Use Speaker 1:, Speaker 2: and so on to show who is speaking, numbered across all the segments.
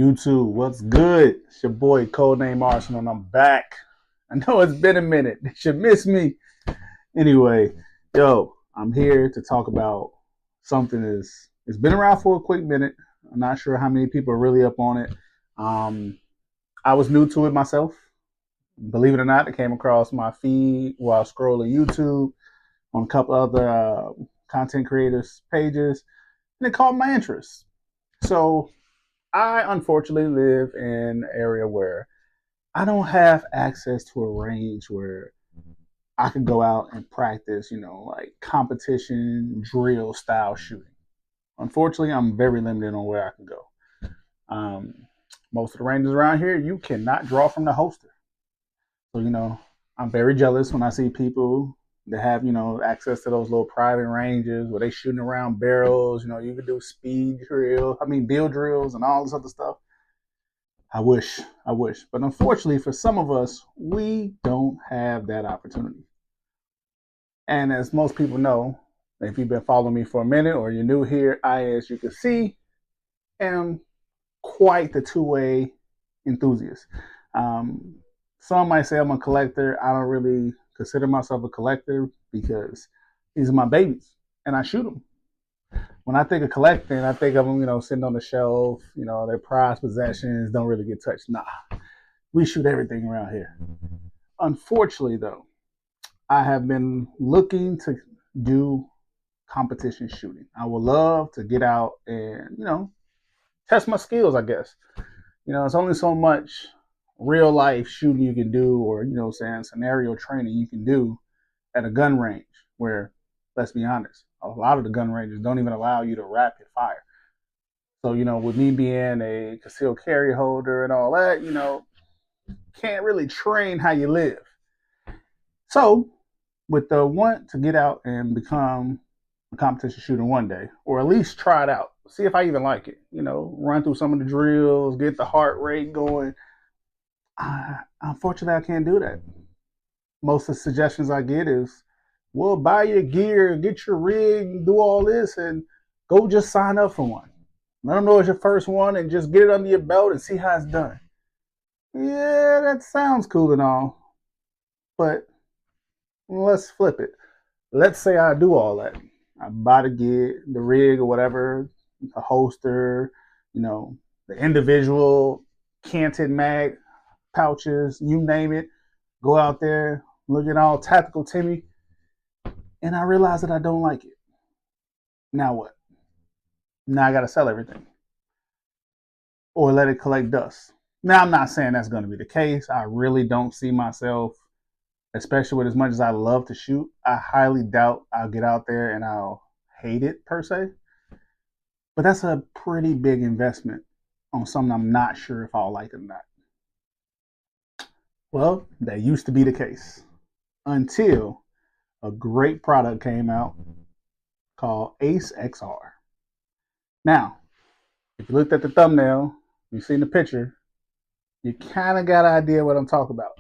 Speaker 1: YouTube, what's good? It's your boy Codename Arsenal, and I'm back. I know it's been a minute. You should miss me. Anyway, I'm here to talk about something it's been around for a quick minute. I'm not sure how many people are really up on it. I was new to it myself. Believe it or not, it came across my feed while scrolling YouTube on a couple other content creators' pages, and it caught my interest. So I unfortunately live in an area where I don't have access to a range where I can go out and practice, like competition drill style shooting. Unfortunately, I'm very limited on where I can go. Um, Most of the ranges around here, you cannot draw from the holster. So, I'm very jealous when I see people that have, access to those little private ranges where they shooting around barrels. You can do bill drills and all this other stuff. I wish. But unfortunately, for some of us, we don't have that opportunity. And as most people know, if you've been following me for a minute or you're new here, as you can see, am quite the two-way enthusiast. Some might say I'm a collector. I don't really consider myself a collector because these are my babies and I shoot them. When I think of collecting, I think of them, sitting on the shelf, their prized possessions don't really get touched. Nah, we shoot everything around here. Unfortunately, though, I have been looking to do competition shooting. I would love to get out and, test my skills, I guess. It's only so much real life shooting you can do, or, scenario training you can do at a gun range where, let's be honest, a lot of the gun ranges don't even allow you to rapid fire. So, with me being a concealed carry holder and all that, can't really train how you live. So, with the want to get out and become a competition shooter one day, or at least try it out, see if I even like it, run through some of the drills, get the heart rate going. Unfortunately, I can't do that. Most of the suggestions I get is, well, buy your gear, get your rig, do all this, and go just sign up for one. Let them know it's your first one and just get it under your belt and see how it's done. Yeah, that sounds cool and all, but let's flip it. Let's say I do all that. I buy the gear, the rig or whatever, the holster, the individual canted mag pouches, you name it. Go out there, look at all tactical Timmy, and I realize that I don't like it. Now what? Now I got to sell everything or let it collect dust. Now, I'm not saying that's going to be the case. I really don't see myself, especially with as much as I love to shoot, I highly doubt I'll get out there and I'll hate it per se. But that's a pretty big investment on something I'm not sure if I'll like it or not. Well, that used to be the case until a great product came out called Ace XR. Now, if you looked at the thumbnail, you've seen the picture, you kind of got an idea what I'm talking about.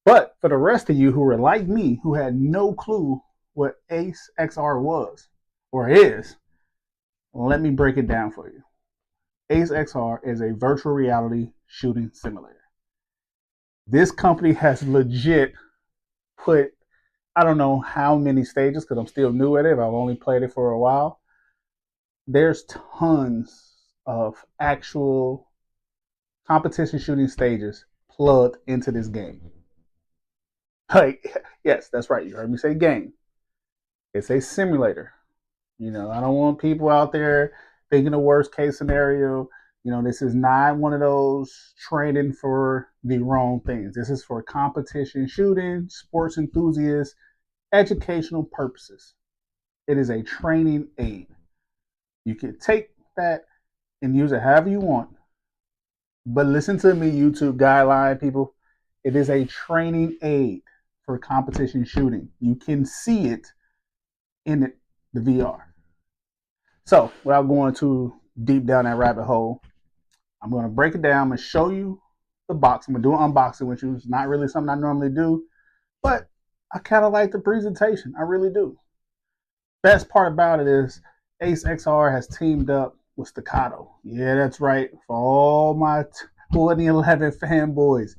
Speaker 1: But for the rest of you who are like me, who had no clue what Ace XR was or is, let me break it down for you. Ace XR is a virtual reality shooting simulator. This company has legit put, I don't know how many stages, because I'm still new at it. I've only played it for a while. There's tons of actual competition shooting stages plugged into this game. Yes, that's right. You heard me say game. It's a simulator. I don't want people out there thinking the worst case scenario. This is not one of those training for the wrong things. This is for competition shooting, sports enthusiasts, educational purposes. It is a training aid. You can take that and use it however you want. But listen to me, YouTube guideline people. It is a training aid for competition shooting. You can see it in the VR. So, without going too deep down that rabbit hole, I'm going to break it down. I'm going to show you the box. I'm going to do an unboxing, which is not really something I normally do, but I kind of like the presentation. I really do. Best part about it is Ace XR has teamed up with staccato. Yeah, that's right. For all my 2011 fanboys,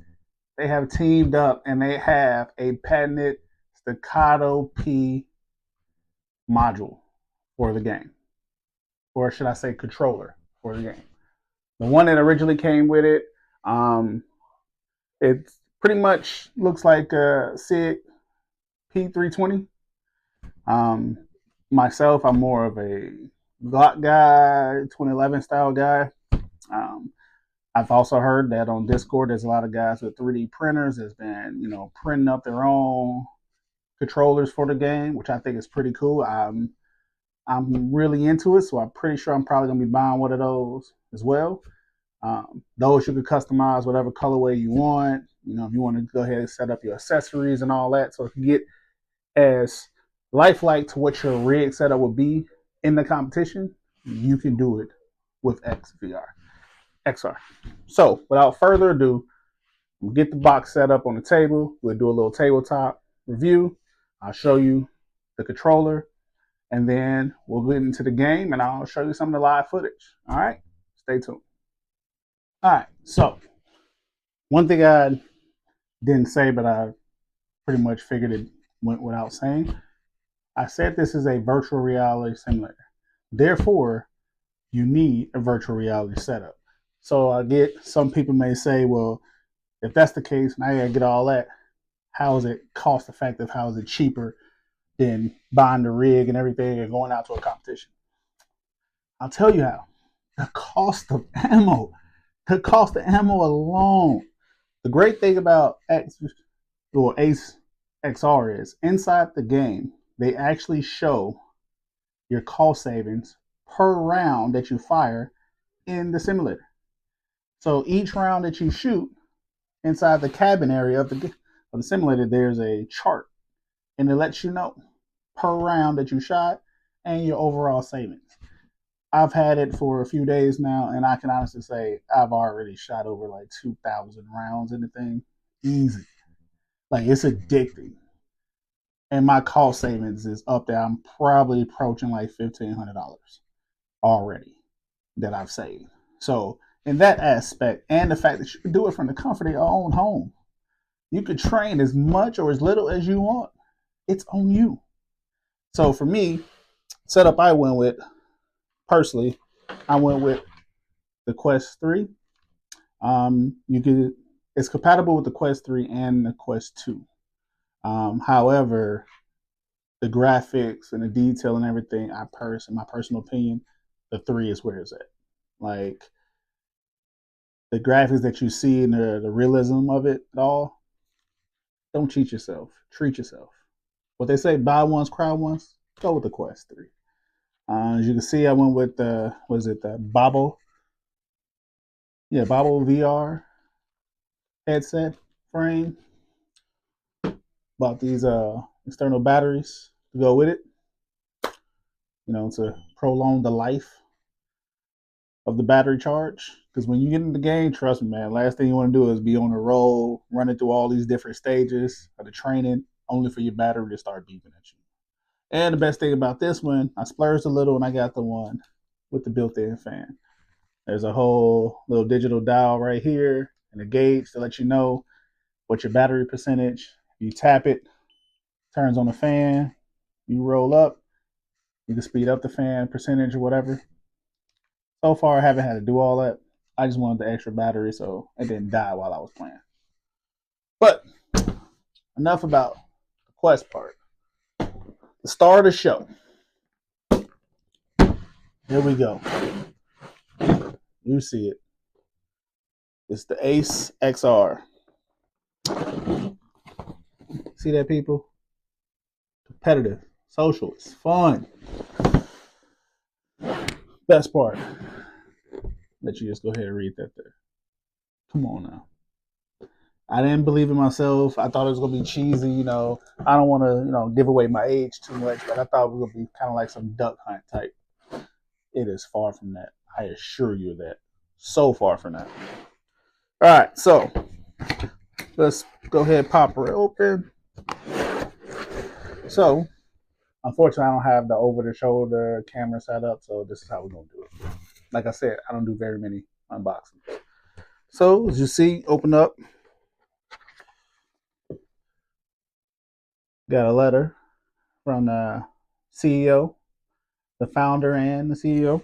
Speaker 1: they have teamed up and they have a patented staccato P module for the game, or should I say controller for the game. The one that originally came with it, it pretty much looks like a SIG P320. Myself, I'm more of a Glock guy, 2011 style guy. Um, I've also heard that on Discord, there's a lot of guys with 3D printers that's been, printing up their own controllers for the game, which I think is pretty cool. I'm really into it, so I'm pretty sure I'm probably gonna be buying one of those as well. Those you can customize whatever colorway you want. If you want to go ahead and set up your accessories and all that, so it can get as lifelike to what your rig setup would be in the competition. You can do it with XR. So, without further ado, we'll get the box set up on the table. We'll do a little tabletop review. I'll show you the controller, and then we'll get into the game, and I'll show you some of the live footage. All right? Stay tuned. All right, so one thing I didn't say, but I pretty much figured it went without saying. I said this is a virtual reality simulator. Therefore, you need a virtual reality setup. So I get some people may say, well, if that's the case, and I gotta get all that, how is it cost effective? How is it cheaper than buying the rig and everything and going out to a competition? I'll tell you how. The cost of ammo. The cost of ammo alone. The great thing about Ace XR is inside the game, they actually show your cost savings per round that you fire in the simulator. So each round that you shoot inside the cabin area of the simulator, there's a chart, and it lets you know per round that you shot and your overall savings. I've had it for a few days now, and I can honestly say I've already shot over like 2,000 rounds in the thing. Easy. Like, it's addicting. And my cost savings is up there. I'm probably approaching like $1,500 already that I've saved. So, in that aspect, and the fact that you can do it from the comfort of your own home, you could train as much or as little as you want. It's on you. So, for me, setup I went with, personally, I went with the Quest 3. It's compatible with the Quest 3 and the Quest 2. However, the graphics and the detail and everything, in my personal opinion, the 3 is where it's at. Like, the graphics that you see and the realism of it all, don't cheat yourself. Treat yourself. What they say, buy once, cry once, go with the Quest 3. As you can see, I went with the Bobble VR headset frame. Bought these external batteries to go with it, to prolong the life of the battery charge. Because when you get in the game, trust me, man, last thing you want to do is be on the road, running through all these different stages of the training, only for your battery to start beeping at you. And the best thing about this one, I splurged a little and I got the one with the built-in fan. There's a whole little digital dial right here and a gauge to let you know what your battery percentage. You tap it, turns on the fan, you roll up, you can speed up the fan percentage or whatever. So far, I haven't had to do all that. I just wanted the extra battery so it didn't die while I was playing. But enough about the Quest part. The star of the show. Here we go. You see it. It's the Ace XR. See that, people? Competitive, social, it's fun. Best part, let you just go ahead and read that there. Come on now. I didn't believe in myself. I thought it was gonna be cheesy, I don't want to, give away my age too much, but I thought it was gonna be kind of like some duck hunt type. It is far from that. I assure you of that. So far from that. All right, so let's go ahead and pop her open. So, unfortunately, I don't have the over-the-shoulder camera set up, so this is how we're going to do it. like I said, I don't do very many unboxings. So as you see, open up. Got a letter from the CEO, the founder, and the CEO.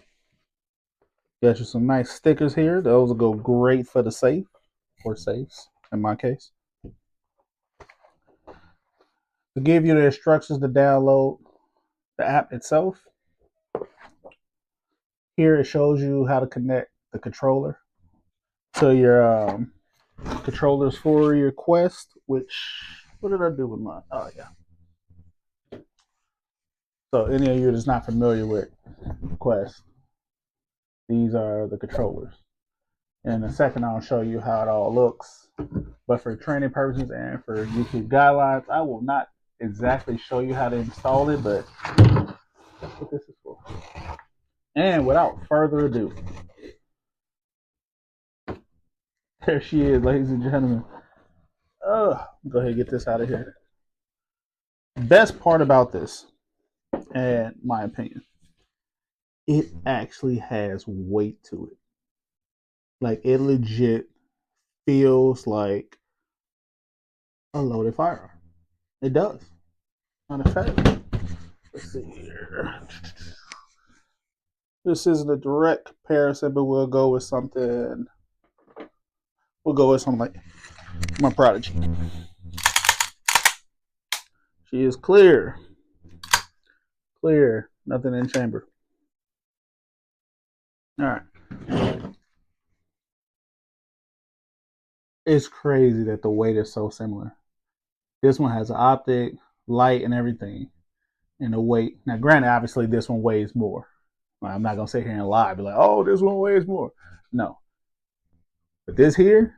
Speaker 1: Got you some nice stickers here. Those will go great for the safe, or safes in my case. To give you the instructions to download the app itself. Here it shows you how to connect the controller to your controllers for your Quest, which, what did I do with mine? Oh, yeah. So any of you that's not familiar with Quest, these are the controllers. In a second, I'll show you how it all looks. But for training purposes and for YouTube guidelines, I will not exactly show you how to install it, but that's what this is for. And without further ado, there she is, ladies and gentlemen. Go ahead and get this out of here. Best part about this, in my opinion, it actually has weight to it. Like, it legit feels like a loaded firearm. It does. On effect. Let's see here. This isn't a direct comparison, but we'll go with something. We'll go with something like my Prodigy. She is clear. Clear. Nothing in chamber. Alright. It's crazy that the weight is so similar. This one has an optic, light, and everything. And the weight. Now, granted, obviously, this one weighs more. I'm not going to sit here and lie. Be like, oh, this one weighs more. No. But this here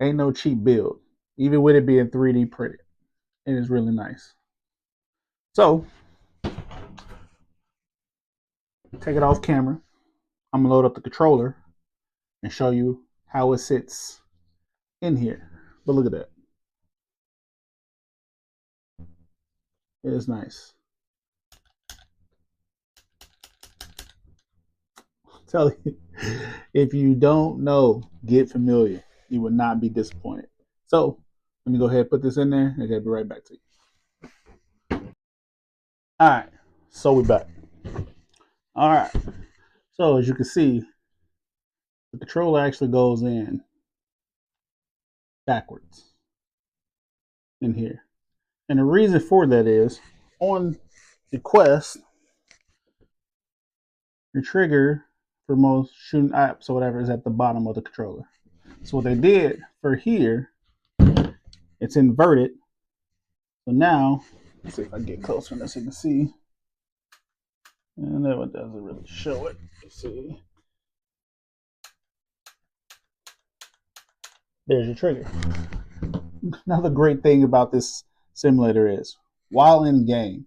Speaker 1: ain't no cheap build. Even with it being 3D printed. It is really nice. So, take it off camera. I'm going to load up the controller and show you how it sits in here. But look at that. It is nice. I'm telling you, if you don't know, get familiar. You will not be disappointed. So, let me go ahead and put this in there, and I'll be right back to you. Alright, so we're back. Alright, so as you can see, the controller actually goes in backwards in here. And the reason for that is, on the Quest, your trigger for most shooting apps or whatever is at the bottom of the controller. So what they did for here, it's inverted. So now, let's see if I get closer so you can see. And that one doesn't really show it. Let's see. There's your trigger. Another great thing about this simulator is, while in game,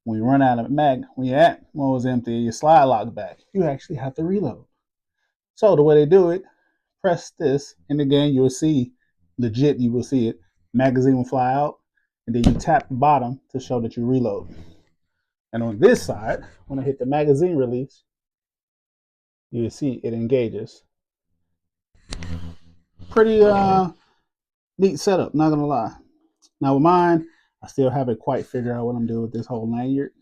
Speaker 1: when you run out of mag, when your ammo was empty, your slide lock back, you actually have to reload. So the way they do it, press this in the game, you will see, legit, you will see it. Magazine will fly out, and then you tap the bottom to show that you reload. And on this side, when I hit the magazine release, you will see it engages. Pretty neat setup, not gonna lie. Now with mine, I still haven't quite figured out what I'm doing with this whole lanyard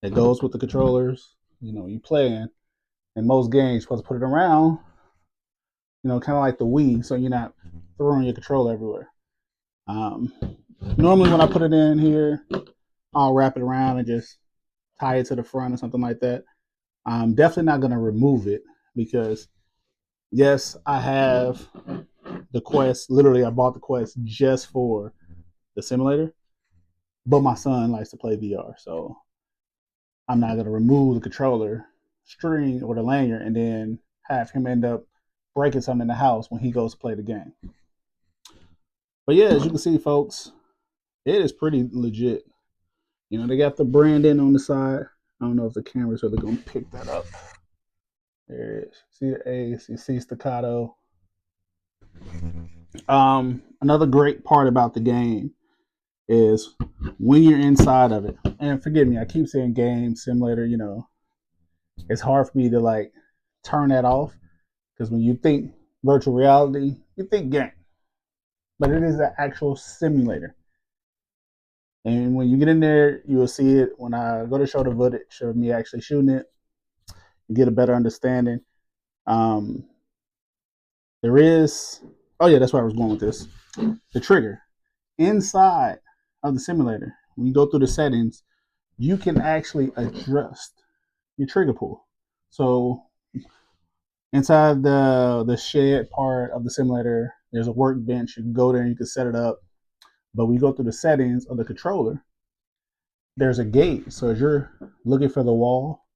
Speaker 1: that goes with the controllers. You know, you playing in most games, you're supposed to put it around, you know, kind of like the Wii, so you're not throwing your controller everywhere. Normally when I put it in here, I'll wrap it around and just tie it to the front or something like that. I'm definitely not going to remove it because, yes, I have the Quest. Literally, I bought the Quest just for the simulator, but my son likes to play VR, so I'm not going to remove the controller string or the lanyard and then have him end up breaking something in the house when he goes to play the game. But yeah, as you can see, folks, it is pretty legit. You know, they got the branding on the side. I don't know if the camera's really going to pick that up. There it is. See the A, you see staccato. Another great part about the game is when you're inside of it, and forgive me, I keep saying game, simulator, you know, it's hard for me to like turn that off, because when you think virtual reality, you think game, but it is an actual simulator. And when you get in there, you will see it. When I go to show the footage of me actually shooting it, you get a better understanding. Um, there is, oh yeah, that's where I was going with this. The trigger inside of the simulator. When you go through the settings, you can actually adjust your trigger pull. So inside the shed part of the simulator, there's a workbench. You can go there and you can set it up. But when you go through the settings of the controller, there's a gauge. So as you're looking for the wall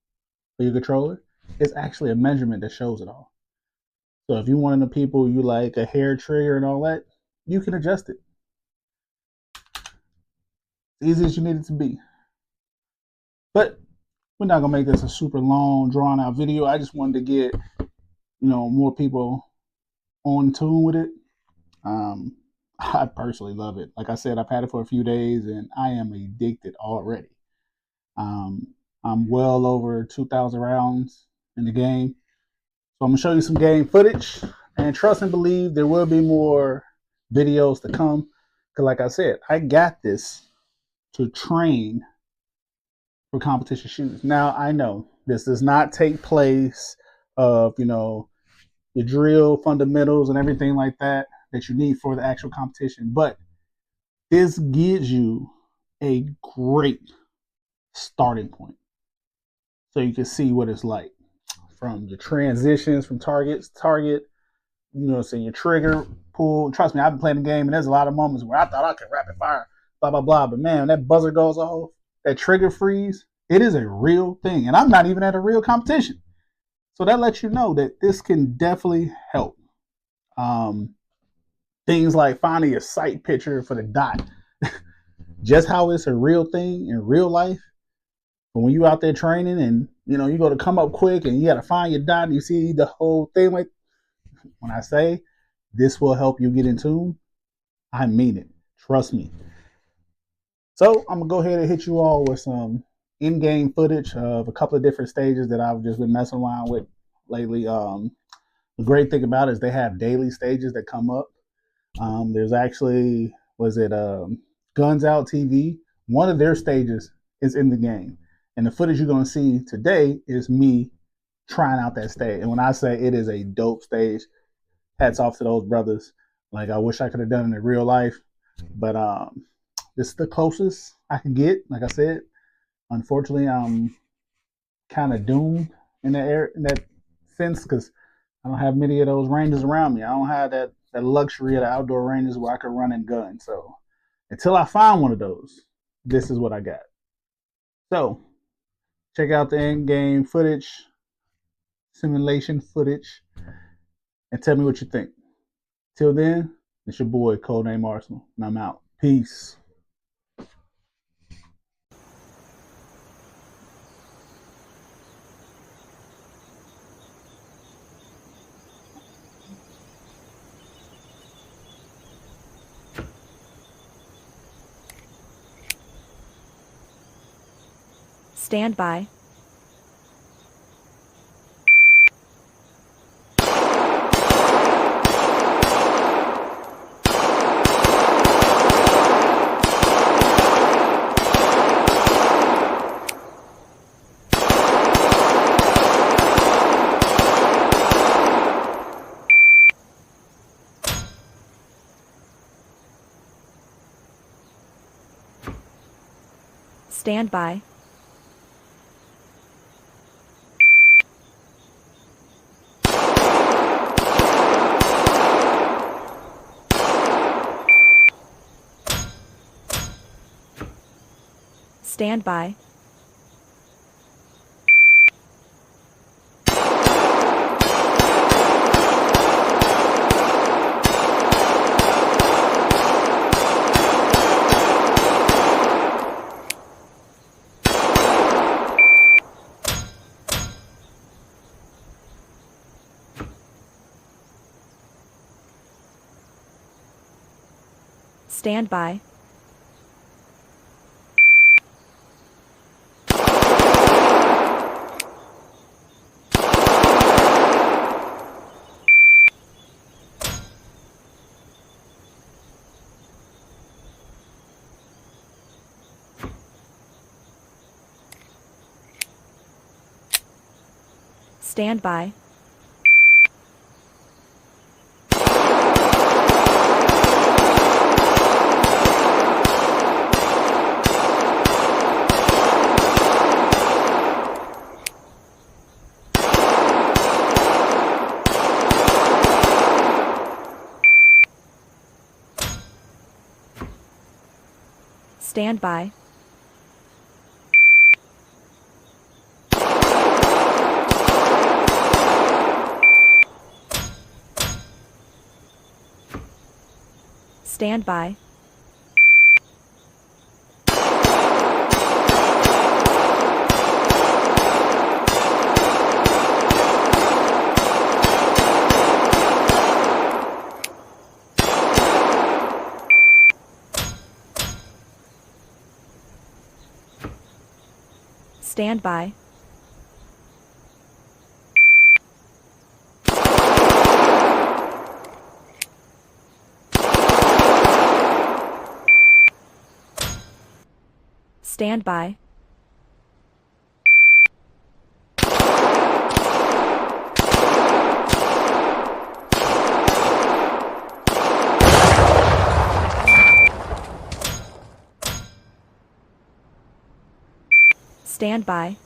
Speaker 1: for your controller, it's actually a measurement that shows it all. So if you're one of the people you like a hair trigger and all that, you can adjust it. As easy as you need it to be. But we're not gonna make this a super long, drawn out video. I just wanted to get, more people on tune with it. I personally love it. Like I said, I've had it for a few days and I am addicted already. I'm well over 2,000 rounds in the game. So I'm gonna show you some game footage, and trust and believe there will be more videos to come. Cause like I said, I got this to train for competition shooters. Now I know this does not take place of, the drill fundamentals and everything like that you need for the actual competition, but this gives you a great starting point. So you can see what it's like from your transitions from target, saying your trigger pull. Trust me, I've been playing the game and there's a lot of moments where I thought I could rapid fire, blah, blah, blah. But man, when that buzzer goes off, that trigger freeze, it is a real thing. And I'm not even at a real competition. So that lets you know that this can definitely help. Things like finding your sight picture for the dot. Just how it's a real thing in real life. But when you out there training and, you go to come up quick and you got to find your dot and you see the whole thing. Like when I say this will help you get in tune, I mean it. Trust me. So I'm going to go ahead and hit you all with some in-game footage of a couple of different stages that I've just been messing around with lately. The great thing about it is they have daily stages that come up. There's actually, Guns Out TV? One of their stages is in the game. And the footage you're going to see today is me trying out that stage. And when I say it is a dope stage, hats off to those brothers. Like, I wish I could have done it in real life. But this is the closest I can get. Like I said, unfortunately, I'm kind of doomed in that sense, because I don't have many of those ranges around me. I don't have that luxury of the outdoor ranges where I can run and gun. So until I find one of those, this is what I got. So check out the in-game footage, simulation footage, and tell me what you think. Till then, it's your boy, Codename Arsenal, and I'm out. Peace.
Speaker 2: Stand by. Stand by. Stand by. Stand by. Stand by. Stand by. Stand by. Stand by. Stand by. Stand by.